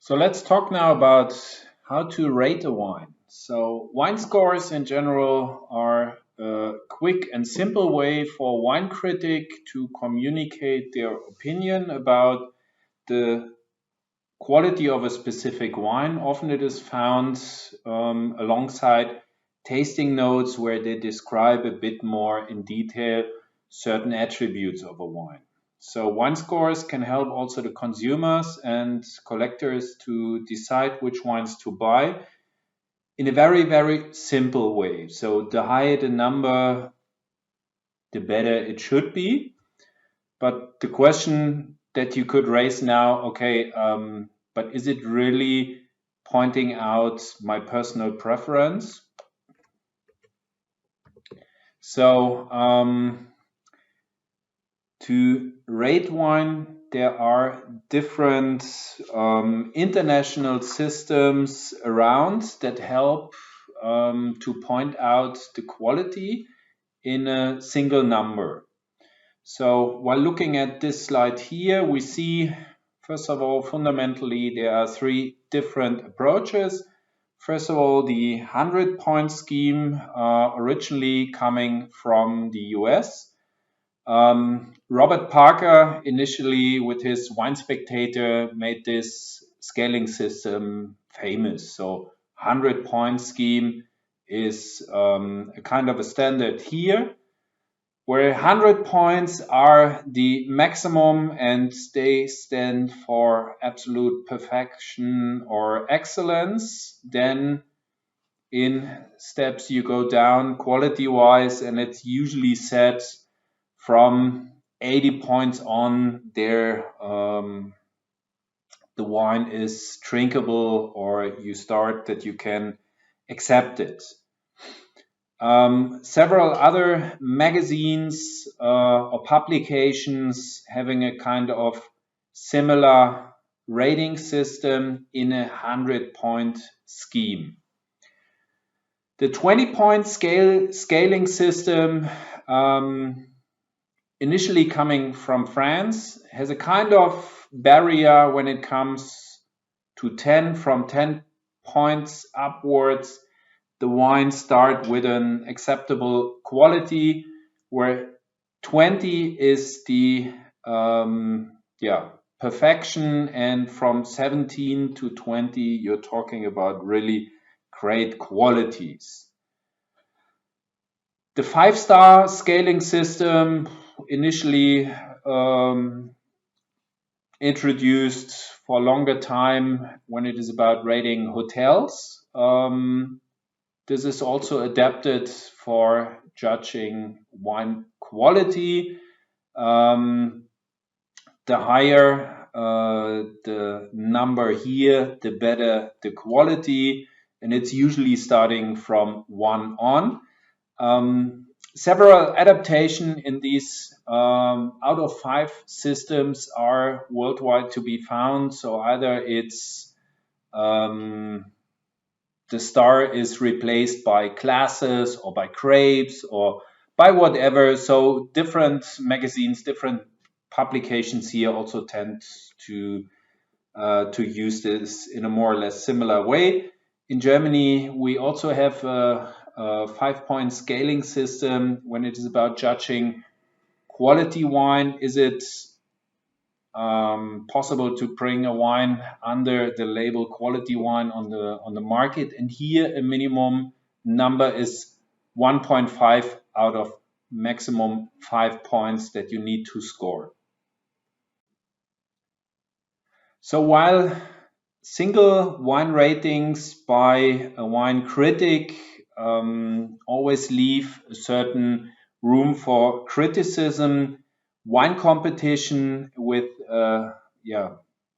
So let's talk now about how to rate a wine. So wine scores in general are a quick and simple way for a wine critic to communicate their opinion about the quality of a specific wine. Often it is found alongside tasting notes where they describe a bit more in detail certain attributes of a wine. So wine scores can help also the consumers and collectors to decide which wines to buy in a very, very simple way. So the higher the number, the better it should be. But the question that you could raise now, okay, but is it really pointing out my personal preference? So to rate wine, there are different international systems around that help to point out the quality in a single number. So while looking at this slide here, we see, first of all, fundamentally, there are three different approaches. First of all, the 100-point scheme, originally coming from the US. Robert Parker, initially with his Wine Spectator, made this scaling system famous. So 100-point scheme is a kind of a standard here, where 100 points are the maximum and they stand for absolute perfection or excellence. Then in steps you go down quality wise, and it's usually set from 80 points on there. The wine is drinkable, or you start that you can accept it. Several other magazines or publications having a kind of similar rating system in a 100-point scheme. The 20-point scaling system, initially coming from France, has a kind of barrier when it comes to 10. From 10 points upwards, the wines start with an acceptable quality, where 20 is the perfection, and from 17 to 20 you're talking about really great qualities. The 5-star scaling system, initially introduced for a longer time when it is about rating hotels. This is also adapted for judging wine quality. The higher the number here, the better the quality, and it's usually starting from 1 on. Several adaptations in these out of 5 systems are worldwide to be found. So either it's the star is replaced by classes or by grapes or by whatever. So different magazines, different publications here also tend to use this in a more or less similar way. In Germany, we also have a 5-point scaling system when it is about judging quality wine. Is it possible to bring a wine under the label quality wine on the market? And here a minimum number is 1.5 out of maximum 5 points that you need to score. So while single wine ratings by a wine critic always leave a certain room for criticism, wine competition with a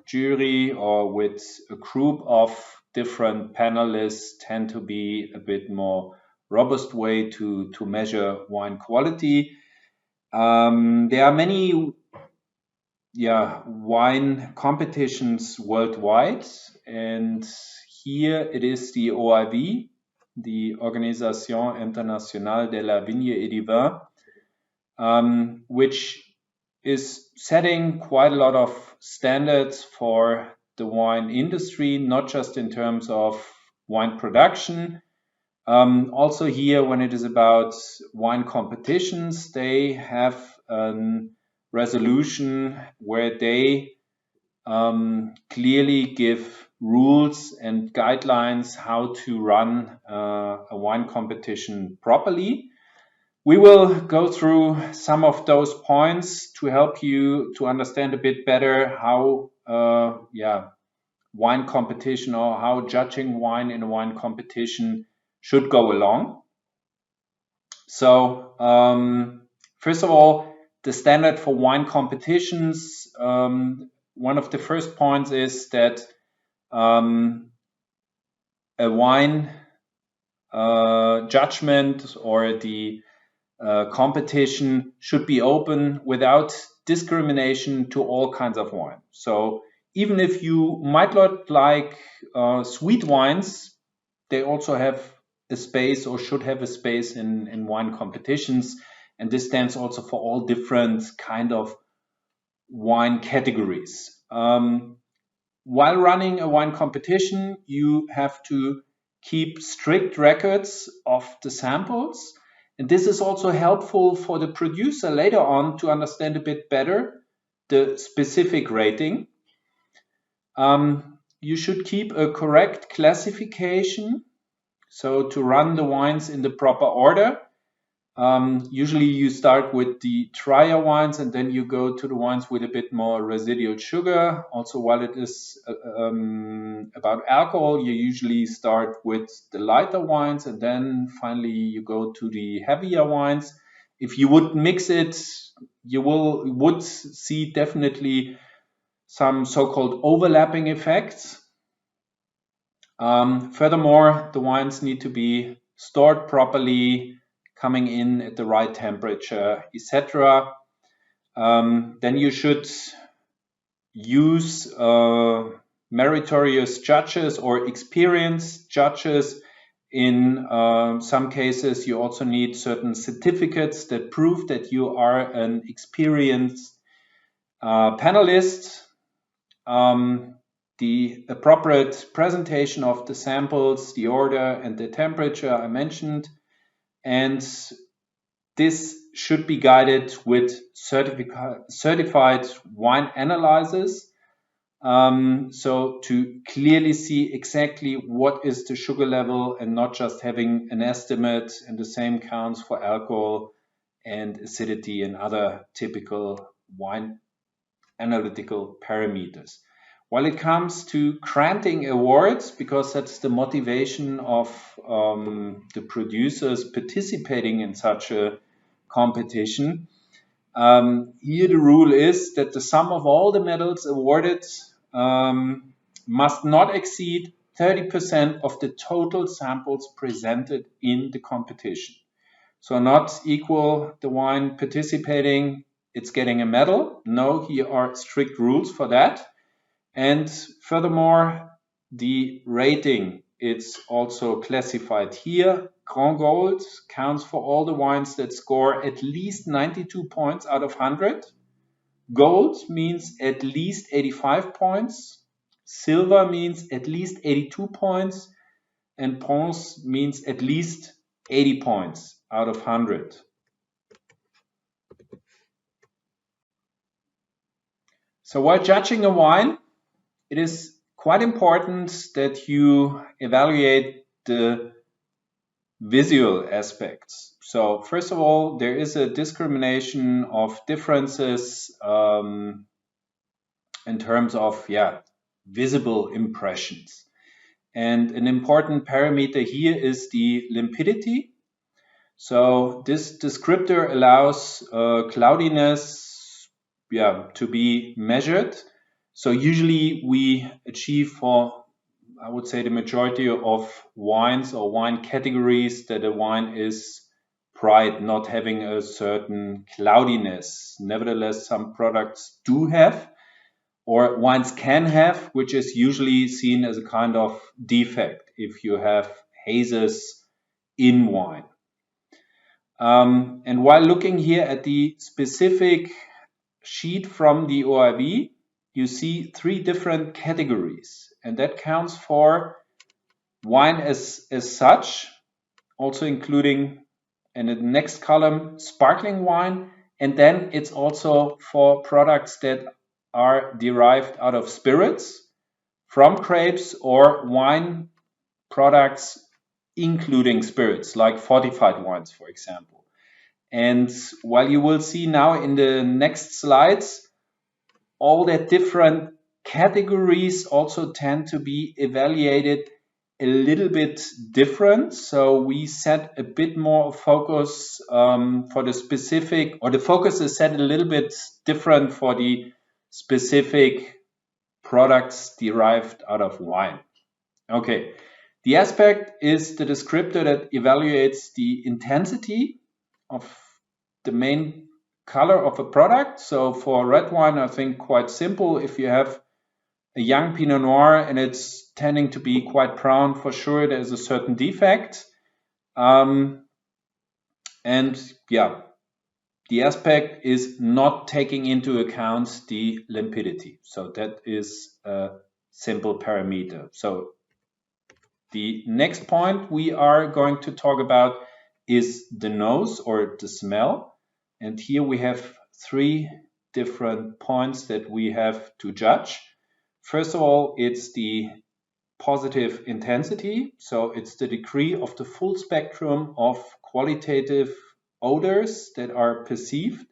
jury or with a group of different panelists tend to be a bit more robust way to measure wine quality. There are many wine competitions worldwide, and here it is the OIV, the Organisation Internationale de la Vigne et du Vin, which is setting quite a lot of standards for the wine industry, not just in terms of wine production. Also here, when it is about wine competitions, they have a resolution where they clearly give rules and guidelines how to run a wine competition properly. We will go through some of those points to help you to understand a bit better how wine competition or how judging wine in a wine competition should go along. So first of all, the standard for wine competitions, one of the first points is that a wine judgment or the competition should be open without discrimination to all kinds of wine. So even if you might not like sweet wines, they also have a space or should have a space in wine competitions. And this stands also for all different kind of wine categories. While running a wine competition, you have to keep strict records of the samples. And this is also helpful for the producer later on to understand a bit better the specific rating. You should keep a correct classification. So to run the wines in the proper order. Usually you start with the drier wines and then you go to the wines with a bit more residual sugar. Also, while it is about alcohol, you usually start with the lighter wines and then finally you go to the heavier wines. If you would mix it, you would see definitely some so-called overlapping effects. Furthermore, the wines need to be stored properly, coming in at the right temperature, etc. Then you should use meritorious judges or experienced judges. In some cases, you also need certain certificates that prove that you are an experienced panelist. The appropriate presentation of the samples, the order and the temperature I mentioned. And this should be guided with certified wine analyzers. So to clearly see exactly what is the sugar level and not just having an estimate, and the same counts for alcohol and acidity and other typical wine analytical parameters. While it comes to granting awards, because that's the motivation of the producers participating in such a competition, here the rule is that the sum of all the medals awarded must not exceed 30% of the total samples presented in the competition. So not equal the wine participating, it's getting a medal. No, here are strict rules for that. And furthermore, the rating, it's also classified here. Grand Gold counts for all the wines that score at least 92 points out of 100. Gold means at least 85 points. Silver means at least 82 points. And bronze means at least 80 points out of 100. So while judging a wine, it is quite important that you evaluate the visual aspects. So first of all, there is a discrimination of differences in terms of visible impressions. And an important parameter here is the limpidity. So this descriptor allows cloudiness to be measured. So usually we achieve for, I would say, the majority of wines or wine categories that a wine is bright, not having a certain cloudiness. Nevertheless, some products do have, or wines can have, which is usually seen as a kind of defect if you have hazes in wine. And while looking here at the specific sheet from the ORV, you see 3 different categories, and that counts for wine as such, also including in the next column sparkling wine, and then it's also for products that are derived out of spirits from grapes or wine products including spirits like fortified wines, for example. And while you will see now in the next slides, all the different categories also tend to be evaluated a little bit different. So we set a bit more focus for the specific, or the focus is set a little bit different for the specific products derived out of wine. Okay, the aspect is the descriptor that evaluates the intensity of the main color of a product. So for red wine, I think quite simple. If you have a young Pinot Noir and it's tending to be quite brown, for sure there's a certain defect. And yeah, the aspect is not taking into account the limpidity. So that is a simple parameter. So the next point we are going to talk about is the nose or the smell. And here we have 3 different points that we have to judge. First of all, it's the positive intensity. So it's the degree of the full spectrum of qualitative odors that are perceived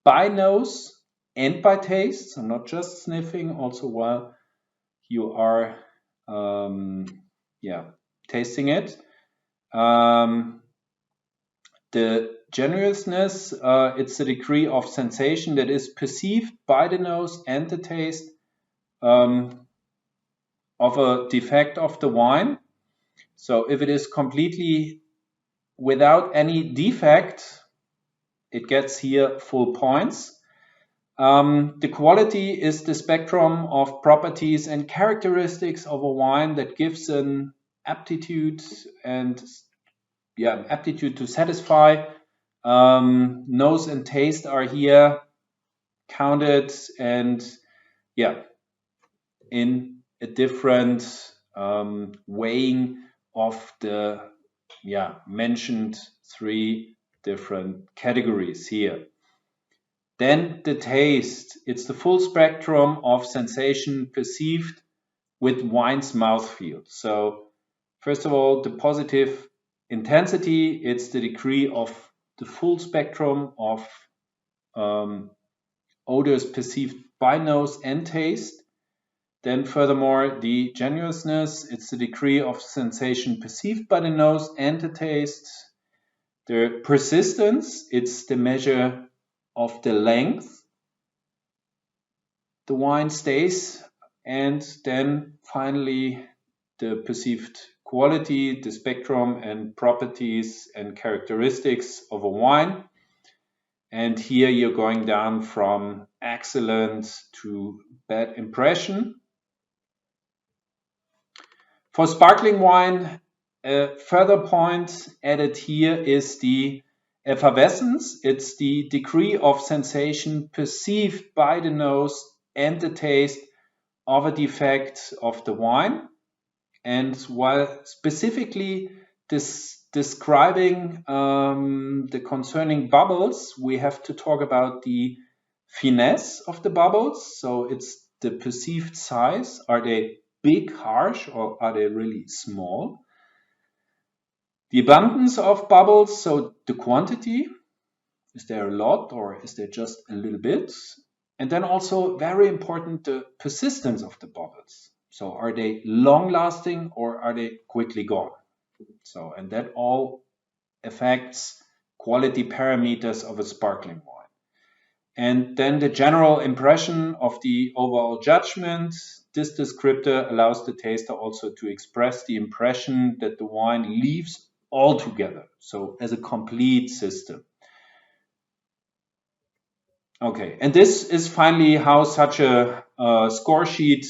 by nose and by taste. So not just sniffing, also while you are tasting it. The generousness, it's the degree of sensation that is perceived by the nose and the taste of a defect of the wine. So if it is completely without any defect, it gets here full points. The quality is the spectrum of properties and characteristics of a wine that gives an aptitude to satisfy. Nose and taste are here counted, and in a different weighing of the mentioned 3 different categories here. Then the taste, it's the full spectrum of sensation perceived with wine's mouthfeel. So first of all, the positive intensity, it's the degree of the full spectrum of odors perceived by nose and taste. Then furthermore, the genuineness, it's the degree of sensation perceived by the nose and the taste. The persistence, it's the measure of the length the wine stays. And then finally, the perceived quality, the spectrum and properties and characteristics of a wine. And here you're going down from excellent to bad impression. For sparkling wine, a further point added here is the effervescence. It's the degree of sensation perceived by the nose and the taste of a defect of the wine. And while specifically describing the concerning bubbles, we have to talk about the finesse of the bubbles. So it's the perceived size. Are they big, harsh, or are they really small? The abundance of bubbles, so the quantity, is there a lot or is there just a little bit? And then also very important, the persistence of the bubbles. So are they long lasting or are they quickly gone? So, and that all affects quality parameters of a sparkling wine. And then the general impression of the overall judgment. This descriptor allows the taster also to express the impression that the wine leaves altogether, so as a complete system. Okay, and this is finally how such a score sheet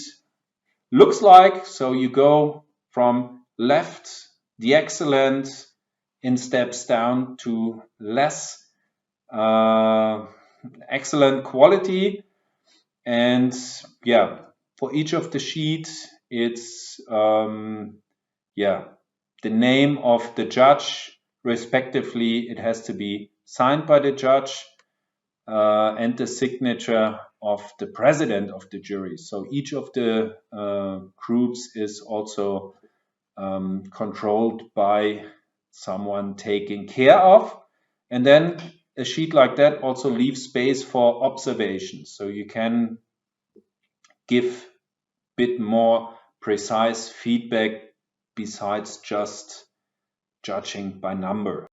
looks like. So you go from left, the excellent, in steps down to less excellent quality. And yeah, for each of the sheets, it's the name of the judge, respectively. It has to be signed by the judge and the signature of the president of the jury. So each of the groups is also controlled by someone taking care of. And then a sheet like that also leaves space for observation. So you can give a bit more precise feedback besides just judging by number.